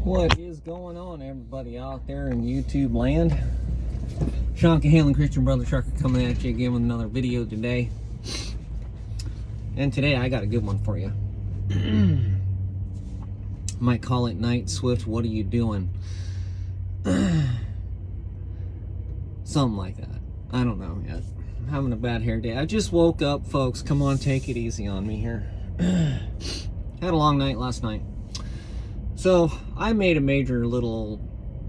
What is going on, everybody out there in YouTube land? Sean Cahalan, Christian Brother Trucker, coming at you again with another video today. And today I got a good one for you. Might call it Night Swift, what are you doing? Something like that. I don't know yet. I'm having a bad hair day. I just woke up, folks. Come on, take it easy on me here. Had a long night last night. So I made a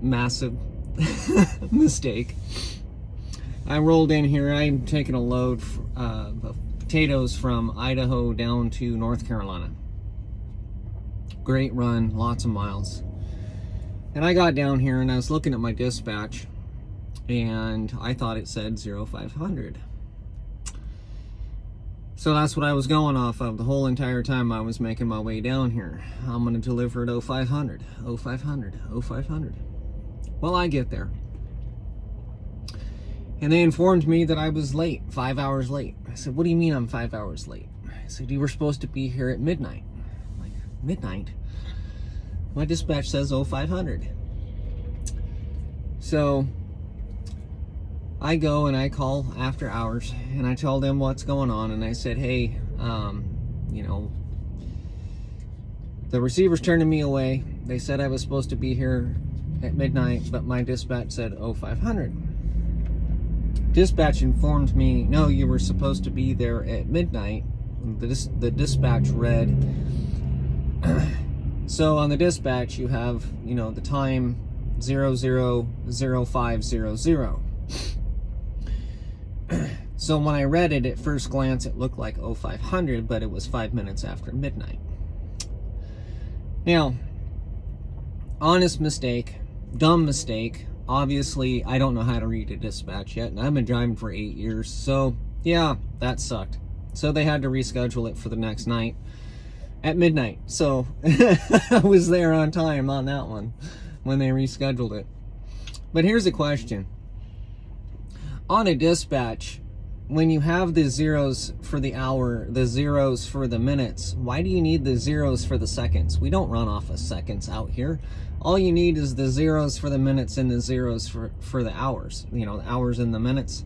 massive mistake. I rolled in here. I'm taking a load of potatoes from Idaho down to North Carolina. Great run, lots of miles. And I got down here and I was looking at my dispatch and I thought it said 0500. So that's what I was going off of the whole entire time I was making my way down here. I'm going to deliver at 0500, 0500, 0500. Well, I get there. And they informed me that I was late, 5 hours late. I said, what do you mean I'm 5 hours late? I said, you were supposed to be here at midnight. I'm like, midnight? My dispatch says 0500. So I go and I call after hours and I tell them what's going on, and I said, hey, you know, the receiver's turning me away. They said I was supposed to be here at midnight, but my dispatch said 0500. Dispatch informed me, no, you were supposed to be there at midnight. The dispatch read, so on the dispatch you have, you know, the time 000500. So when I read it at first glance, it looked like 0500, but it was 5 minutes after midnight. Now, honest mistake, dumb mistake. Obviously, I don't know how to read a dispatch yet, and I've been driving for 8 years, so yeah, that sucked. So they had to reschedule it for the next night at midnight. So I was there on time on that one when they rescheduled it. But here's a question. On a dispatch, when you have the zeros for the hour, the zeros for the minutes, why do you need the zeros for the seconds? We don't run off of seconds out here. All you need is the zeros for the minutes and the zeros for the hours, you know, the hours and the minutes.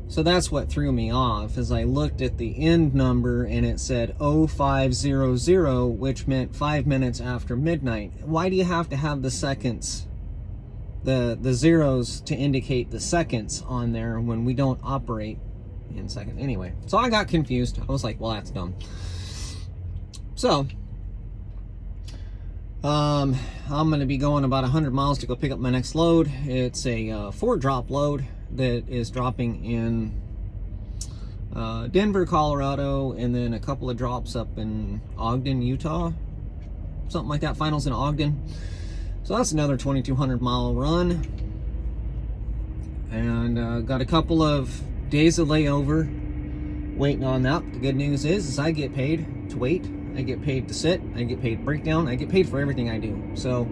So that's what threw me off, as I looked at the end number and it said 0500, which meant 5 minutes after midnight. Why do you have to have the seconds, the zeros, to indicate the seconds on there when we don't operate in seconds? Anyway, so I got confused. I was like, well, that's dumb. So I'm going to be going about 100 miles to go pick up my next load. It's a 4-drop load that is dropping in Denver, Colorado, and then a couple of drops up in Ogden, Utah. Something like that. Finals in Ogden. So that's another 2,200 mile run. And got a couple of days of layover waiting on that. The good news is I get paid to wait. I get paid to sit. I get paid breakdown. I get paid for everything I do. So,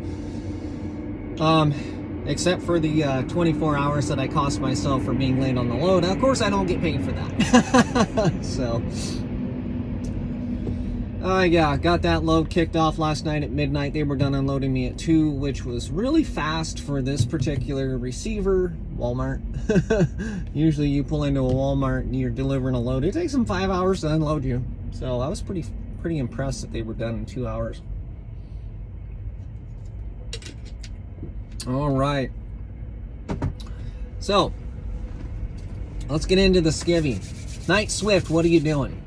except for the 24 hours that I cost myself for being late on the load. Of course, I don't get paid for that. So, yeah, got that load kicked off last night at midnight. They were done unloading me at 2, which was really fast for this particular receiver. Walmart. Usually you pull into a Walmart and you're delivering a load. It takes them 5 hours to unload you. So I was pretty impressed that they were done in 2 hours. All right. So let's get into the skivvy. Night Swift, what are you doing?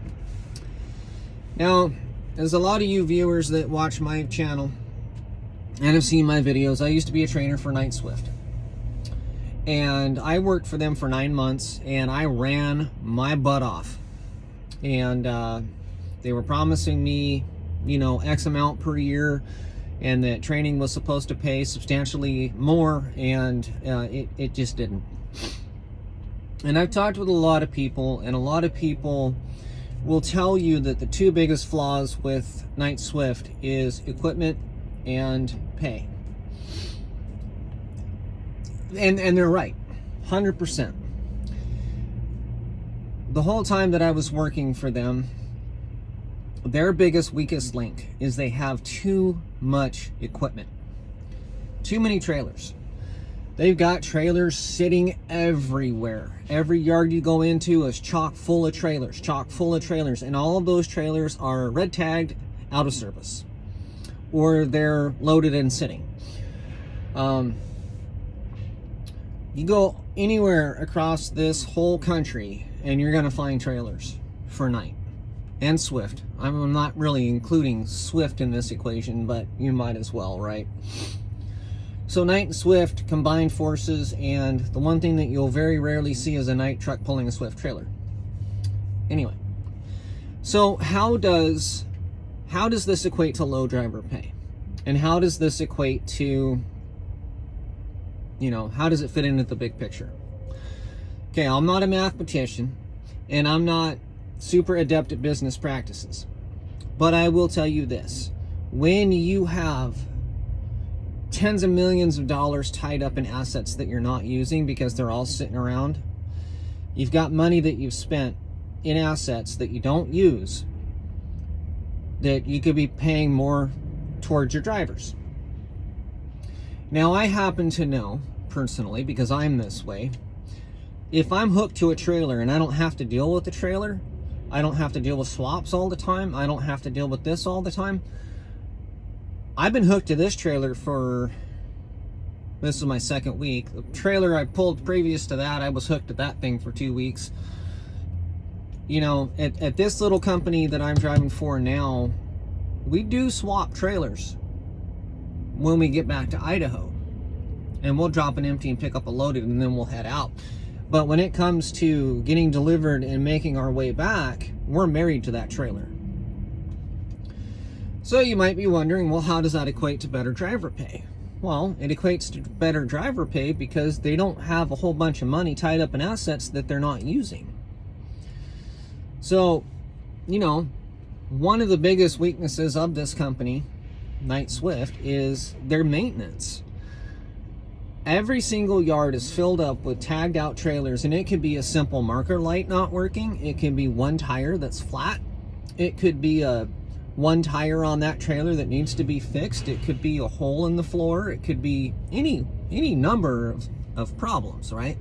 Now, there's a lot of you viewers that watch my channel and have seen my videos. I used to be a trainer for Night Swift. And I worked for them for 9 months, and I ran my butt off. And they were promising me, you know, X amount per year, and that training was supposed to pay substantially more, and it just didn't. And I've talked with a lot of people, and a lot of people will tell you that the 2 biggest flaws with Night Swift is equipment and pay. And they're right, 100%. The whole time that I was working for them, their biggest, weakest link is they have too much equipment. Too many trailers. They've got trailers sitting everywhere. Every yard you go into is chock full of trailers, and all of those trailers are red tagged, out of service, or they're loaded and sitting. You go anywhere across this whole country and you're gonna find trailers for Knight and Swift. I'm not really including Swift in this equation, but you might as well, right? So Knight and Swift combined forces, and the one thing that you'll very rarely see is a Knight truck pulling a Swift trailer. Anyway, so how does this equate to low driver pay? And how does this equate to, how does it fit into the big picture? Okay, I'm not a mathematician, and I'm not super adept at business practices. But I will tell you this. When you have tens of millions of dollars tied up in assets that you're not using because they're all sitting around, you've got money that you've spent in assets that you don't use, that you could be paying more towards your drivers. Now, I happen to know personally, because I'm this way, if I'm hooked to a trailer and I don't have to deal with the trailer, I don't have to deal with swaps all the time, I don't have to deal with this all the time. I've been hooked to this trailer this is my second week. The trailer I pulled previous to that, I was hooked to that thing for 2 weeks. At this little company that I'm driving for now, we do swap trailers when we get back to Idaho. And we'll drop an empty and pick up a loaded, and then we'll head out. But when it comes to getting delivered and making our way back, we're married to that trailer. So you might be wondering, well, how does that equate to better driver pay? Well, it equates to better driver pay because they don't have a whole bunch of money tied up in assets that they're not using. So, one of the biggest weaknesses of this company, Knight Swift, is their maintenance. Every single yard is filled up with tagged out trailers, and it could be a simple marker light not working. It can be one tire that's flat. It could be one tire on that trailer that needs to be fixed. It could be a hole in the floor. It could be any number of problems, right?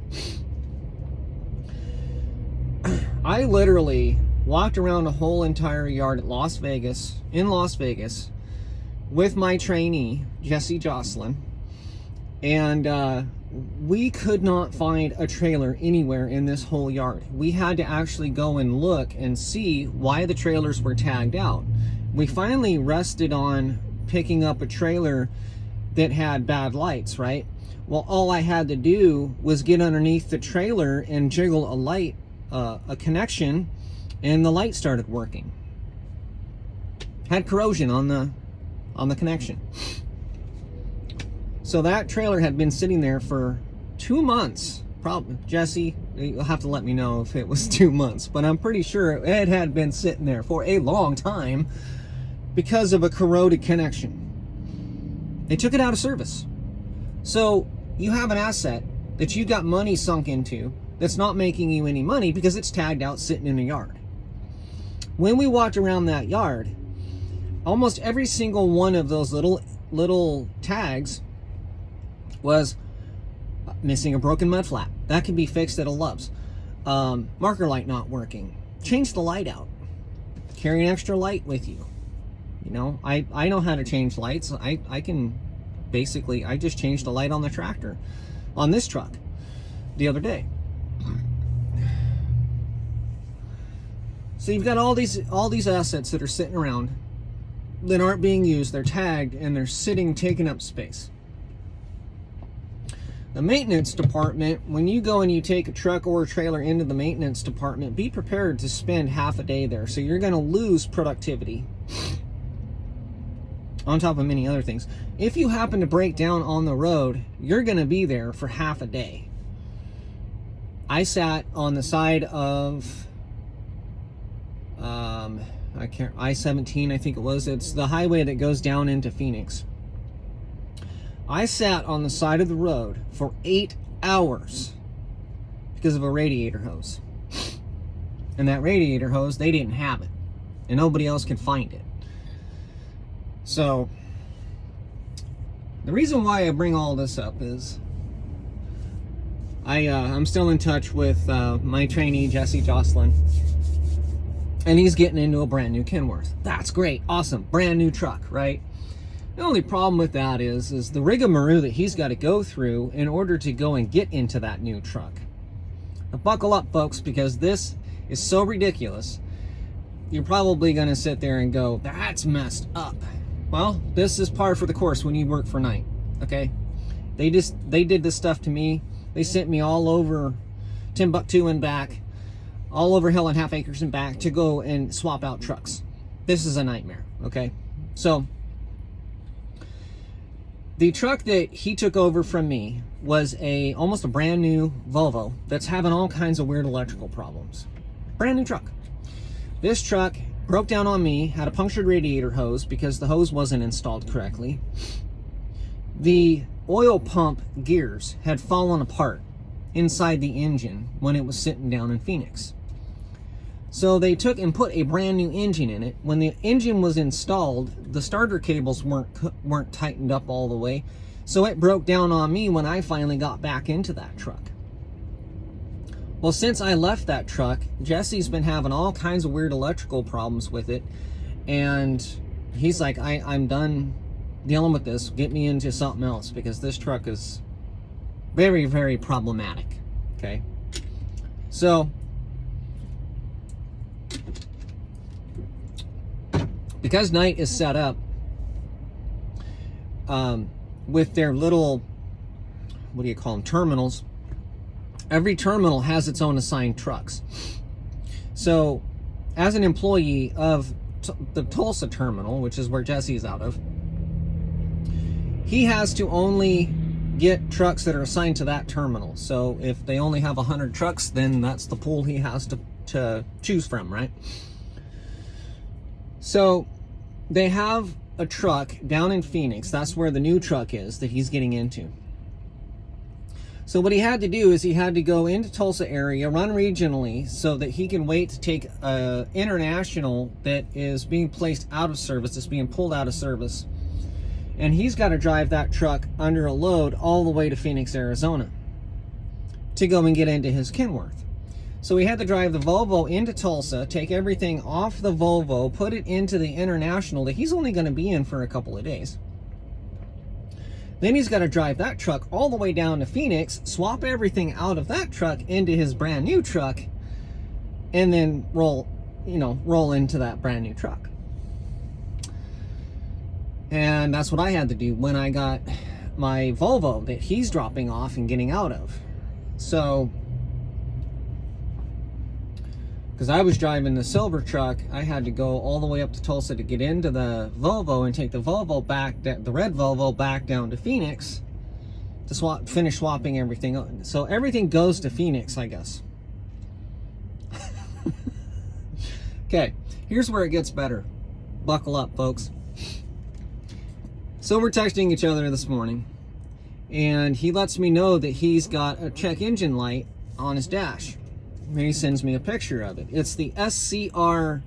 I literally walked around a whole entire yard in Las Vegas, with my trainee, Jesse Jocelyn, and we could not find a trailer anywhere in this whole yard. We had to actually go and look and see why the trailers were tagged out. We finally rested on picking up a trailer that had bad lights, right? Well, all I had to do was get underneath the trailer and jiggle a light, a connection, and the light started working. Had corrosion on the connection. So that trailer had been sitting there for 2 months. Probably, Jesse, you'll have to let me know if it was 2 months, but I'm pretty sure it had been sitting there for a long time because of a corroded connection. They took it out of service. So you have an asset that you got money sunk into that's not making you any money because it's tagged out sitting in a yard. When we walked around that yard, almost every single one of those little tags was missing a broken mud flap. That can be fixed at a Love's. Marker light not working. Change the light out. Carry an extra light with you. I know how to change lights. I just changed the light on the tractor, on this truck, the other day. So you've got all these assets that are sitting around that aren't being used. They're tagged and they're sitting, taking up space. The maintenance department, when you go and you take a truck or a trailer into the maintenance department, be prepared to spend half a day there. So you're going to lose productivity on top of many other things. If you happen to break down on the road, you're going to be there for half a day. I sat on the side of I-17, I think it was. It's the highway that goes down into Phoenix. I sat on the side of the road for 8 hours because of a radiator hose. And that radiator hose, they didn't have it. and nobody else can find it. So the reason why I bring all this up is I'm still in touch with my trainee, Jesse Jocelyn, and he's getting into a brand new Kenworth. That's great, awesome, brand new truck, right? The only problem with that is the rigmarole that he's got to go through in order to go and get into that new truck. Now, buckle up, folks, because this is so ridiculous. You're probably going to sit there and go, that's messed up. Well, this is par for the course when you work for Knight, okay? They did this stuff to me. They sent me all over Timbuktu and back, all over Hell and Half Acres and back to go and swap out trucks. This is a nightmare, okay? So the truck that he took over from me was almost a brand new Volvo that's having all kinds of weird electrical problems. Brand new truck. This truck broke down on me, had a punctured radiator hose because the hose wasn't installed correctly. The oil pump gears had fallen apart inside the engine when it was sitting down in Phoenix. So they took and put a brand new engine in it. When the engine was installed, the starter cables weren't tightened up all the way. So it broke down on me when I finally got back into that truck. Well, since I left that truck, Jesse's been having all kinds of weird electrical problems with it. And he's like, I'm done dealing with this. Get me into something else, because this truck is very, very problematic. Okay. So because Knight is set up with their little, what do you call them, terminals. Every terminal has its own assigned trucks. So as an employee of the Tulsa terminal, which is where Jesse's out of, he has to only get trucks that are assigned to that terminal. So if they only have 100 trucks, then that's the pool he has to choose from, right? So they have a truck down in Phoenix. That's where the new truck is that he's getting into. So what he had to do is he had to go into Tulsa area, run regionally, so that he can wait to take international that is being placed out of service, that's being pulled out of service. And he's got to drive that truck under a load all the way to Phoenix, Arizona to go and get into his Kenworth. So he had to drive the Volvo into Tulsa, take everything off the Volvo, put it into the international that he's only going to be in for a couple of days. Then he's got to drive that truck all the way down to Phoenix, swap everything out of that truck into his brand new truck, and then roll into that brand new truck. And that's what I had to do when I got my Volvo that he's dropping off and getting out of. So, because I was driving the silver truck, I had to go all the way up to Tulsa to get into the Volvo and take the Volvo back, the red Volvo, back down to Phoenix to finish swapping everything. So everything goes to Phoenix, I guess. Okay, here's where it gets better. Buckle up, folks. So we're texting each other this morning, and he lets me know that he's got a check engine light on his dash. And he sends me a picture of it. It's the SCR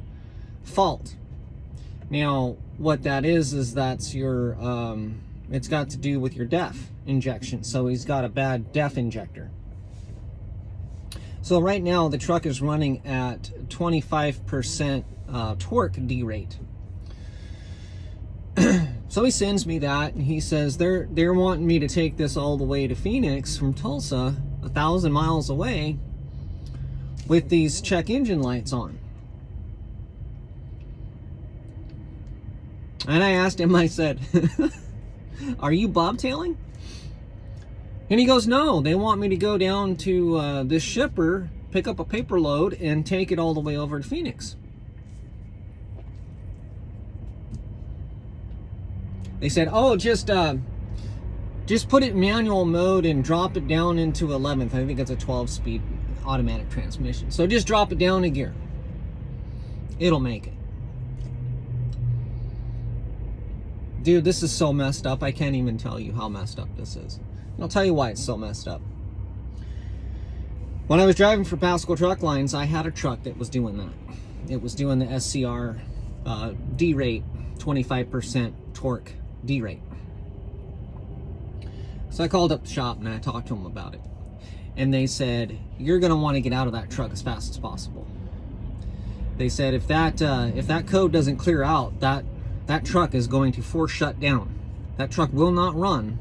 fault. Now, what that is that's your, it's got to do with your DEF injection. So he's got a bad DEF injector. So right now the truck is running at 25% torque derate. So he sends me that, and he says they're wanting me to take this all the way to Phoenix from Tulsa, 1,000 miles away, with these check engine lights on. And I asked him, I said, are you bobtailing? And he goes, no, they want me to go down to this shipper, pick up a paper load, and take it all the way over to Phoenix. They said, oh, just put it in manual mode and drop it down into 11th. I think it's a 12-speed automatic transmission. So just drop it down a gear. It'll make it. Dude, this is so messed up. I can't even tell you how messed up this is. And I'll tell you why it's so messed up. When I was driving for Pasco Truck Lines, I had a truck that was doing that. It was doing the SCR D rate, 25% torque D rate. So I called up the shop and I talked to them about it. And they said, you're going to want to get out of that truck as fast as possible. They said if that code doesn't clear out, that truck is going to force shut down. That truck will not run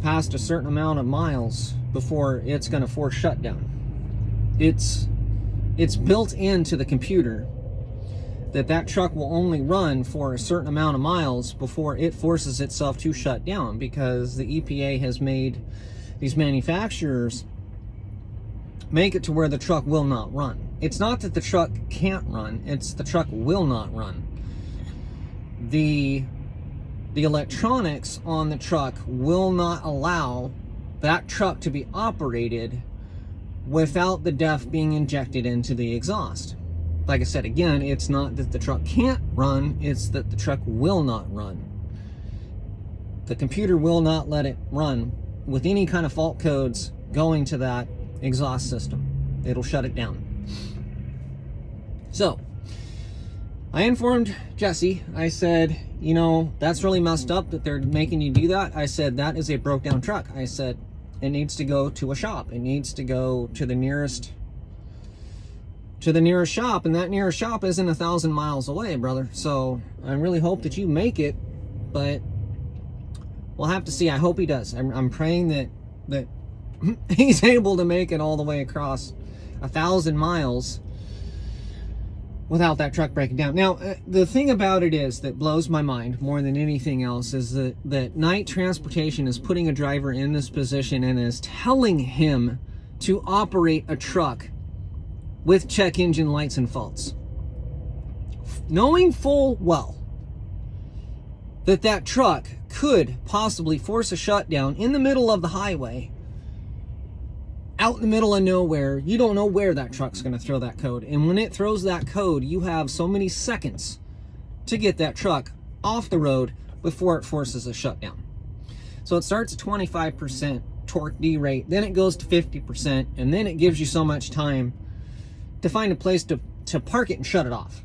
past a certain amount of miles before it's going to force shut down. It's built into the computer that truck will only run for a certain amount of miles before it forces itself to shut down, because the EPA has made these manufacturers make it to where the truck will not run. It's not that the truck can't run, it's the truck will not run. The electronics on the truck will not allow that truck to be operated without the DEF being injected into the exhaust. Like I said, again, it's not that the truck can't run, it's that the truck will not run. The computer will not let it run with any kind of fault codes going to that exhaust system. It'll shut it down. So, I informed Jesse. I said, you know, that's really messed up that they're making you do that. I said, that is a broke down truck. I said, it needs to go to a shop. It needs to go to the nearest shop, and that nearest shop isn't 1,000 miles away, brother. So I really hope that you make it, but we'll have to see. I hope he does. I'm praying that he's able to make it all the way across 1,000 miles without that truck breaking down. Now, the thing about it is that blows my mind more than anything else is that Knight Transportation is putting a driver in this position and is telling him to operate a truck with check engine lights and faults, knowing full well that truck could possibly force a shutdown in the middle of the highway, out in the middle of nowhere. You don't know where that truck's going to throw that code, and when it throws that code, you have so many seconds to get that truck off the road before it forces a shutdown. So it starts at 25% torque D rate, then it goes to 50%, and then it gives you so much time to find a place to park it and shut it off.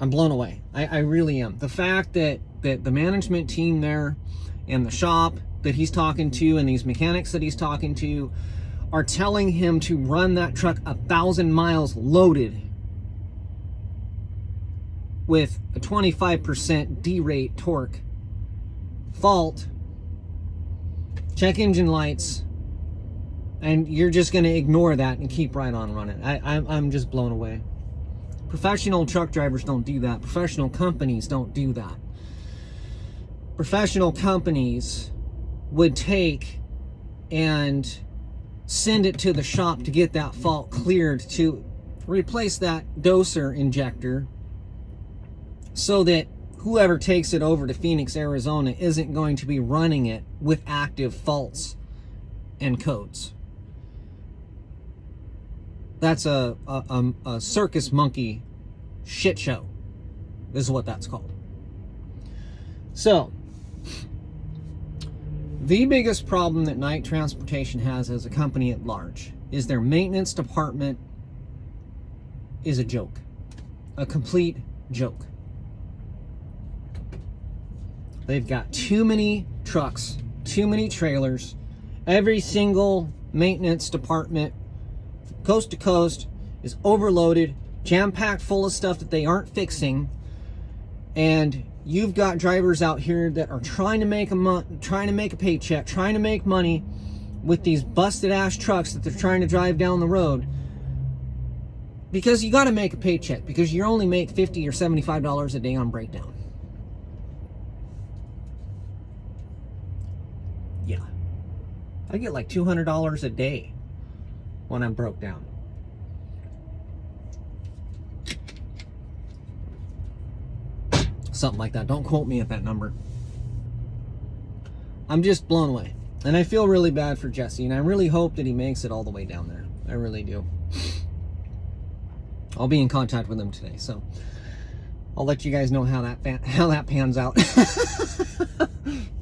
I'm blown away. I really am. The fact that the management team there and the shop that he's talking to and these mechanics that he's talking to are telling him to run that truck 1,000 miles loaded with a 25% D rate torque, fault, check engine lights, and you're just going to ignore that and keep right on running. I'm just blown away. Professional truck drivers don't do that. Professional companies don't do that. Professional companies would take and send it to the shop to get that fault cleared, to replace that doser injector, so that whoever takes it over to Phoenix, Arizona isn't going to be running it with active faults and codes. That's a circus monkey shit show, is what that's called. So, the biggest problem that Knight Transportation has as a company at large is their maintenance department is a joke. A complete joke. They've got too many trucks, too many trailers. Every single maintenance department, coast to coast, is overloaded, jam-packed full of stuff that they aren't fixing, and you've got drivers out here that are trying to make a paycheck, trying to make money with these busted ass trucks that they're trying to drive down the road, because you got to make a paycheck, because you only make $50 or $75 a day on breakdown. Yeah, I get like $200 a day when I'm broke down. Something like that. Don't quote me at that number. I'm just blown away. And I feel really bad for Jesse, and I really hope that he makes it all the way down there. I really do. I'll be in contact with him today, so I'll let you guys know how that pans out.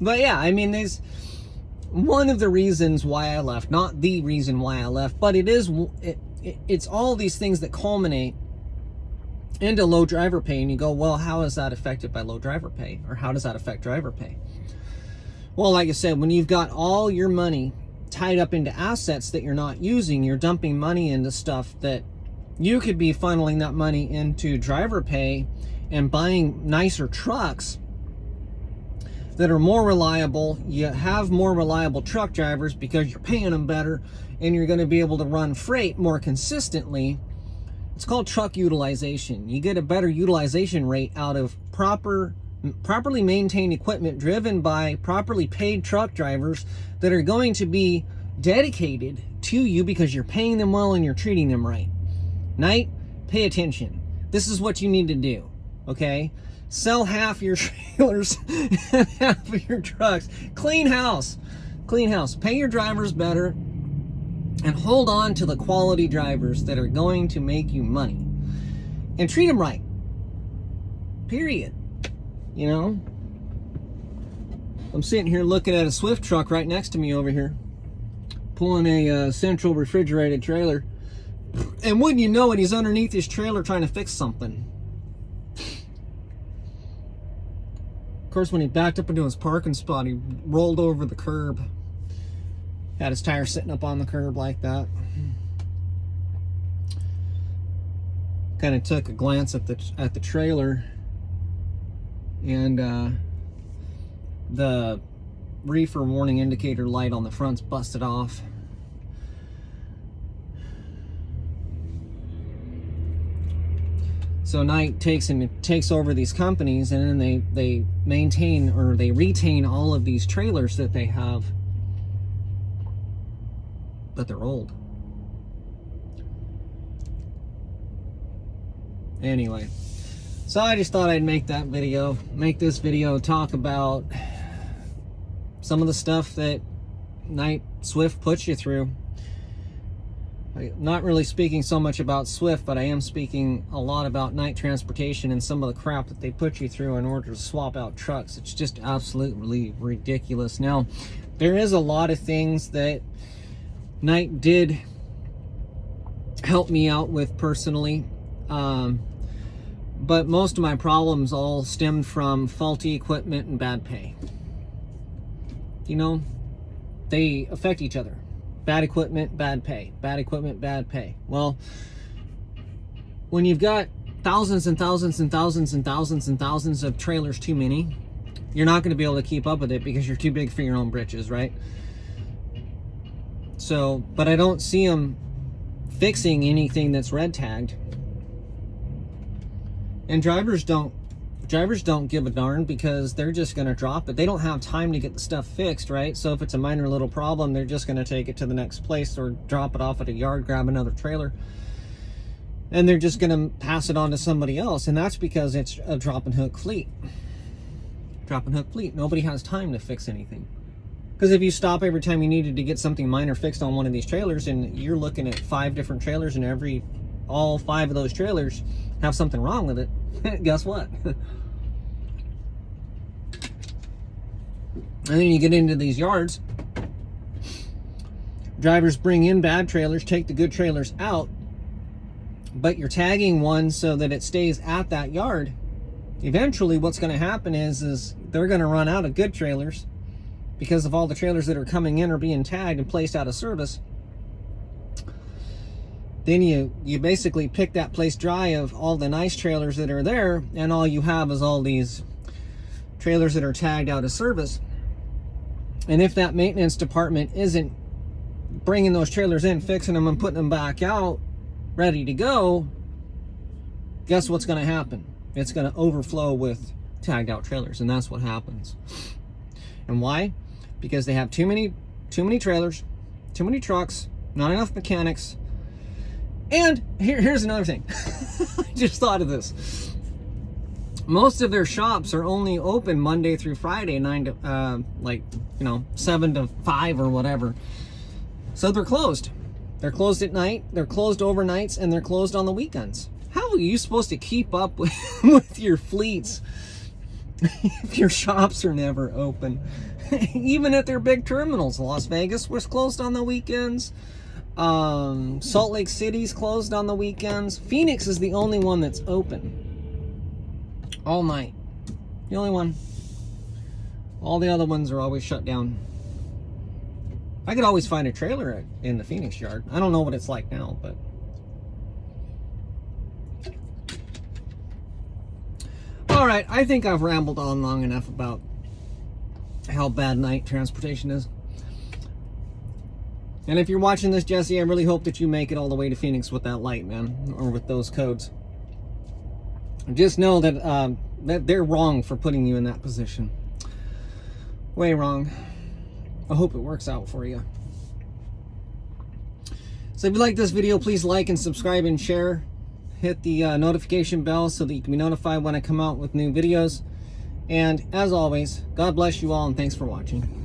But yeah, I mean, there's one of the reasons why I left, not the reason why I left, but it it's all these things that culminate into low driver pay. And you go, well, how is that affected by low driver pay? Or how does that affect driver pay? Well, like I said, when you've got all your money tied up into assets that you're not using, you're dumping money into stuff that you could be funneling that money into driver pay and buying nicer trucks that are more reliable. You have more reliable truck drivers because you're paying them better, and you're going to be able to run freight more consistently. It's called truck utilization. You get a better utilization rate out of properly maintained equipment driven by properly paid truck drivers that are going to be dedicated to you because you're paying them well and you're treating them right. Knight, pay attention. This is what you need to do, okay? Sell half your trailers and half of your trucks. Clean house. Clean house. Pay your drivers better and hold on to the quality drivers that are going to make you money. And treat them right. Period. You know? I'm sitting here looking at a Swift truck right next to me over here, pulling a central refrigerated trailer. And wouldn't you know it, he's underneath his trailer trying to fix something. Of course, when he backed up into his parking spot, he rolled over the curb. Had his tire sitting up on the curb like that. Kind of took a glance at the trailer, and the reefer warning indicator light on the front's busted off. So Knight takes over these companies, and then they maintain, or they retain, all of these trailers that they have, but they're old. Anyway, so I just thought I'd make this video talk about some of the stuff that Knight Swift puts you through. I'm not really speaking so much about Swift, but I am speaking a lot about Knight Transportation and some of the crap that they put you through in order to swap out trucks. It's just absolutely ridiculous. Now, there is a lot of things that Knight did help me out with personally, but most of my problems all stemmed from faulty equipment and bad pay. You know, they affect each other. Bad equipment, bad pay. Bad equipment, bad pay. Well, when you've got thousands and thousands and thousands and thousands and thousands of trailers too many, you're not going to be able to keep up with it because you're too big for your own britches, right? So, but I don't see them fixing anything that's red tagged. And drivers don't give a darn because they're just going to drop it. They don't have time to get the stuff fixed, right? So if it's a minor little problem, they're just going to take it to the next place or drop it off at a yard, grab another trailer, and they're just going to pass it on to somebody else. And that's because it's a drop and hook fleet. Drop and hook fleet. Nobody has time to fix anything. Because if you stop every time you needed to get something minor fixed on one of these trailers, and you're looking at 5 different trailers, and all 5 of those trailers have something wrong with it, guess what? And then you get into these yards, drivers bring in bad trailers, take the good trailers out, but you're tagging one so that it stays at that yard. Eventually what's going to happen is they're going to run out of good trailers because of all the trailers that are coming in are being tagged and placed out of service. Then you basically pick that place dry of all the nice trailers that are there, and all you have is all these trailers that are tagged out of service. And if that maintenance department isn't bringing those trailers in, fixing them, and putting them back out ready to go, guess what's going to happen? It's going to overflow with tagged out trailers, and that's what happens. And why? Because they have too many trailers, too many trucks, not enough mechanics. And here's another thing. I just thought of this. Most of their shops are only open Monday through Friday, 7 to 5 or whatever. So they're closed. They're closed at night, they're closed overnights, and they're closed on the weekends. How are you supposed to keep up with your fleets if your shops are never open? Even at their big terminals. Las Vegas was closed on the weekends. Salt Lake City's closed on the weekends. Phoenix is the only one that's open all night. The only one. All the other ones are always shut down. I could always find a trailer in the Phoenix yard. I don't know what it's like now, but... Alright, I think I've rambled on long enough about how bad night transportation is. And if you're watching this, Jesse, I really hope that you make it all the way to Phoenix with that light, man. Or with those codes. Just know that, that they're wrong for putting you in that position. Way wrong. I hope it works out for you. So if you like this video, please like and subscribe and share. Hit the notification bell so that you can be notified when I come out with new videos. And as always, God bless you all and thanks for watching.